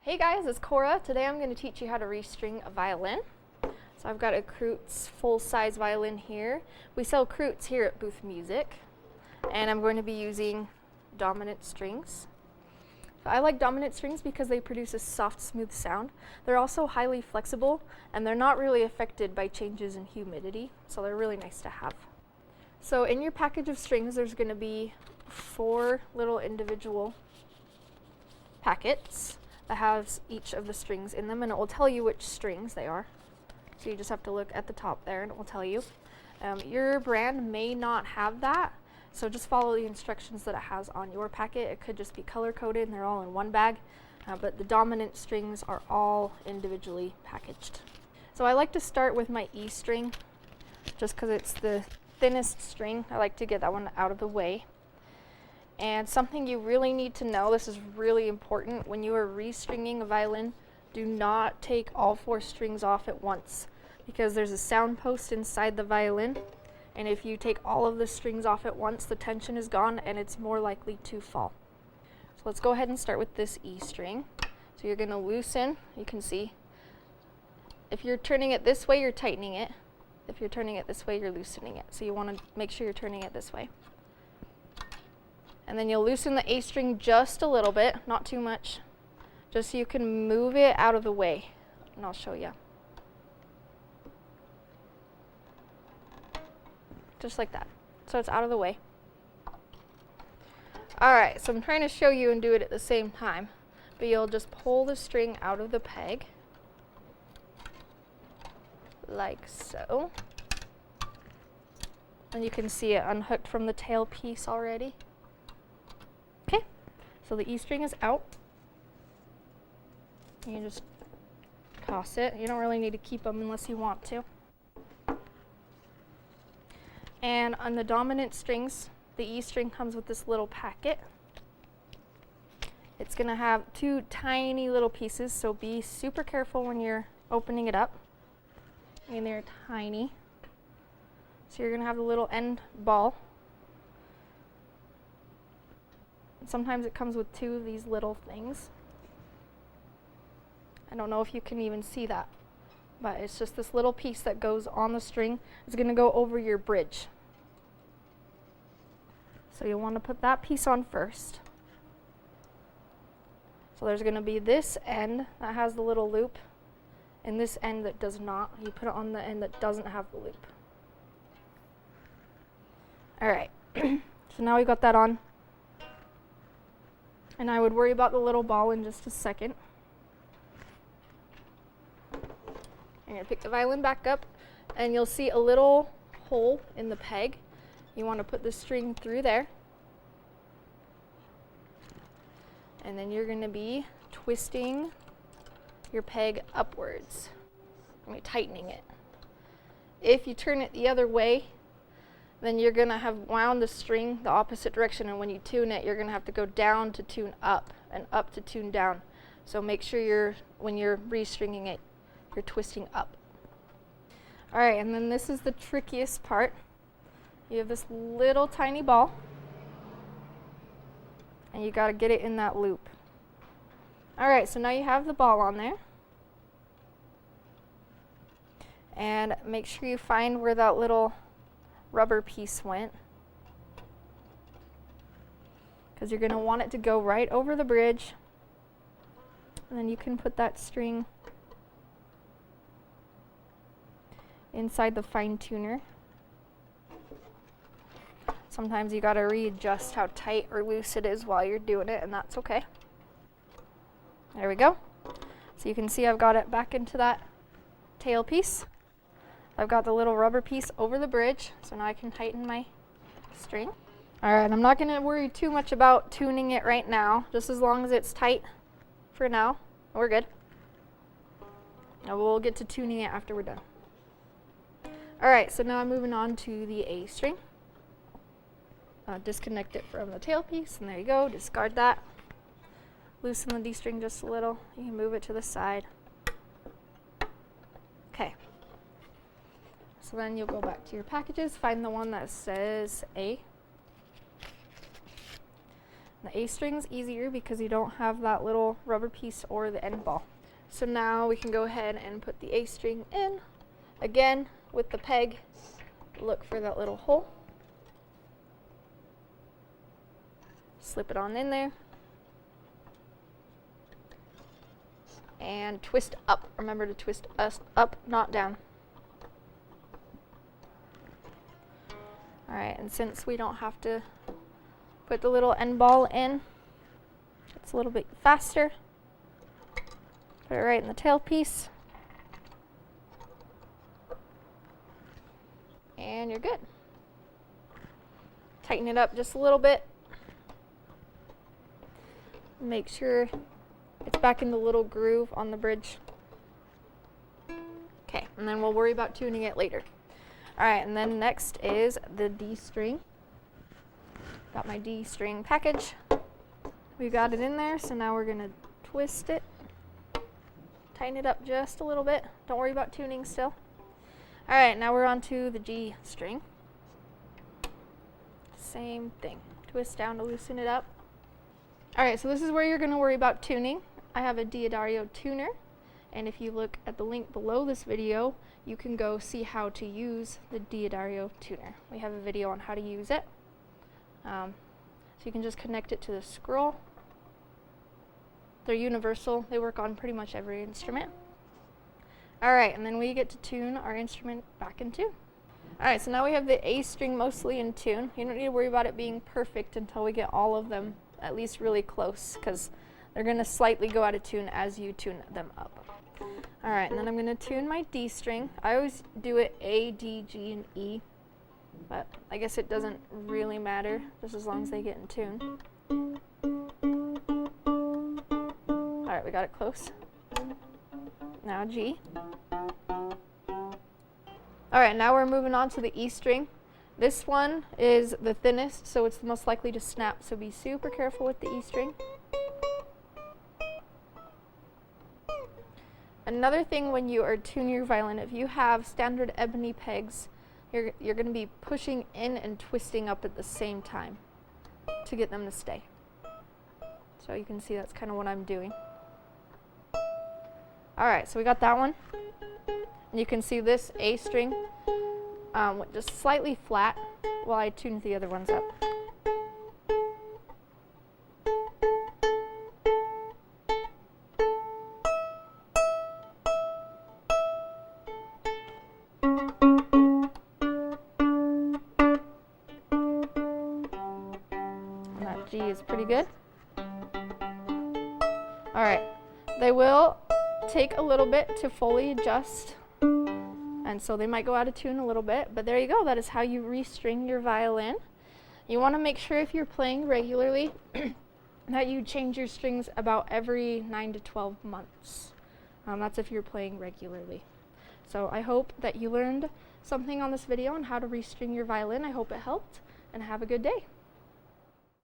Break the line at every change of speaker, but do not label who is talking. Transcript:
Hey guys, it's Cora. Today I'm going to teach you how to restring a violin. So I've got a Kreutz full-size violin here. We sell Kreutz here at Booth Music, and I'm going to be using dominant strings. I like dominant strings because they produce a soft, smooth sound. They're also highly flexible, and they're not really affected by changes in humidity, so they're really nice to have. So in your package of strings, there's going to be 4 little individual packets that has each of the strings in them, and it will tell you which strings they are. So you just have to look at the top there and it will tell you. Your brand may not have that, so just follow the instructions that it has on your packet. It could just be color coded and they're all in one bag, but the dominant strings are all individually packaged. So I like to start with my E string just because it's the thinnest string. I like to get that one out of the way. And something you really need to know, this is really important, when you are restringing a violin, do not take all 4 strings off at once, because there's a sound post inside the violin, and if you take all of the strings off at once, the tension is gone and it's more likely to fall. So let's go ahead and start with this E string. So you're going to loosen, you can see, if you're turning it this way, you're tightening it. If you're turning it this way, you're loosening it. So you want to make sure you're turning it this way. And then you'll loosen the A string just a little bit, not too much, just so you can move it out of the way. And I'll show you. Just like that. So it's out of the way. Alright, so I'm trying to show you and do it at the same time. But you'll just pull the string out of the peg, like so. And you can see it unhooked from the tail piece already. Okay, so the E string is out. You can just toss it. You don't really need to keep them unless you want to. And on the dominant strings, the E string comes with this little packet. It's going to have 2 tiny little pieces, so be super careful when you're opening it up. And they're tiny. So you're going to have the little end ball. Sometimes it comes with 2 of these little things. I don't know if you can even see that, but it's just this little piece that goes on the string. It's going to go over your bridge. So you'll want to put that piece on first. So there's going to be this end that has the little loop, and this end that does not. You put it on the end that doesn't have the loop. Alright, so now we got that on. And I would worry about the little ball in just a second. I'm going to pick the violin back up, and you'll see a little hole in the peg. You want to put the string through there. And then you're going to be twisting your peg upwards. Tightening it. If you turn it the other way, then you're going to have wound the string the opposite direction, and when you tune it, you're going to have to go down to tune up and up to tune down. So make sure when you're restringing it, you're twisting up. Alright, and then this is the trickiest part. You have this little tiny ball, and you got to get it in that loop. Alright, so now you have the ball on there. And make sure you find where that little rubber piece went, because you're going to want it to go right over the bridge, and then you can put that string inside the fine tuner. Sometimes you got to readjust how tight or loose it is while you're doing it, and that's okay. There we go. So you can see I've got it back into that tail piece. I've got the little rubber piece over the bridge, so now I can tighten my string. Alright, I'm not going to worry too much about tuning it right now, just as long as it's tight for now. We're good. And we'll get to tuning it after we're done. Alright, so now I'm moving on to the A string. Disconnect it from the tail piece, and there you go, discard that. Loosen the D string just a little. You can move it to the side. Okay. So then you'll go back to your packages, find the one that says A. The A string's easier because you don't have that little rubber piece or the end ball. So now we can go ahead and put the A string in. Again, with the peg, look for that little hole. Slip it on in there. And twist up. Remember to twist us up, not down. Alright, and since we don't have to put the little end ball in, it's a little bit faster. Put it right in the tailpiece. And you're good. Tighten it up just a little bit. Make sure it's back in the little groove on the bridge. Okay, and then we'll worry about tuning it later. Alright, and then next is the D string. Got my D string package. We got it in there, so now we're going to twist it. Tighten it up just a little bit. Don't worry about tuning still. Alright, now we're on to the G string. Same thing. Twist down to loosen it up. Alright, so this is where you're going to worry about tuning. I have a Diodario tuner, and if you look at the link below this video, you can go see how to use the Diodario tuner. We have a video on how to use it. So you can just connect it to the scroll. They're universal. They work on pretty much every instrument. Alright, and then we get to tune our instrument back in tune. Alright, so now we have the A string mostly in tune. You don't need to worry about it being perfect until we get all of them at least really close, because they're going to slightly go out of tune as you tune them up. Alright, and then I'm going to tune my D string. I always do it A, D, G, and E, but I guess it doesn't really matter, just as long as they get in tune. Alright, we got it close. Now G. Alright, now we're moving on to the E string. This one is the thinnest, so it's the most likely to snap, so be super careful with the E string. Another thing when you are tuning your violin, if you have standard ebony pegs, you're going to be pushing in and twisting up at the same time to get them to stay. So you can see that's kind of what I'm doing. Alright, so we got that one. And you can see this A string just slightly flat while I tune the other ones up. And that G is pretty good. Alright, they will take a little bit to fully adjust, and so they might go out of tune a little bit, but there you go. That is how you restring your violin. You want to make sure if you're playing regularly that you change your strings about every 9 to 12 months. That's if you're playing regularly. So I hope that you learned something on this video on how to restring your violin. I hope it helped, and have a good day.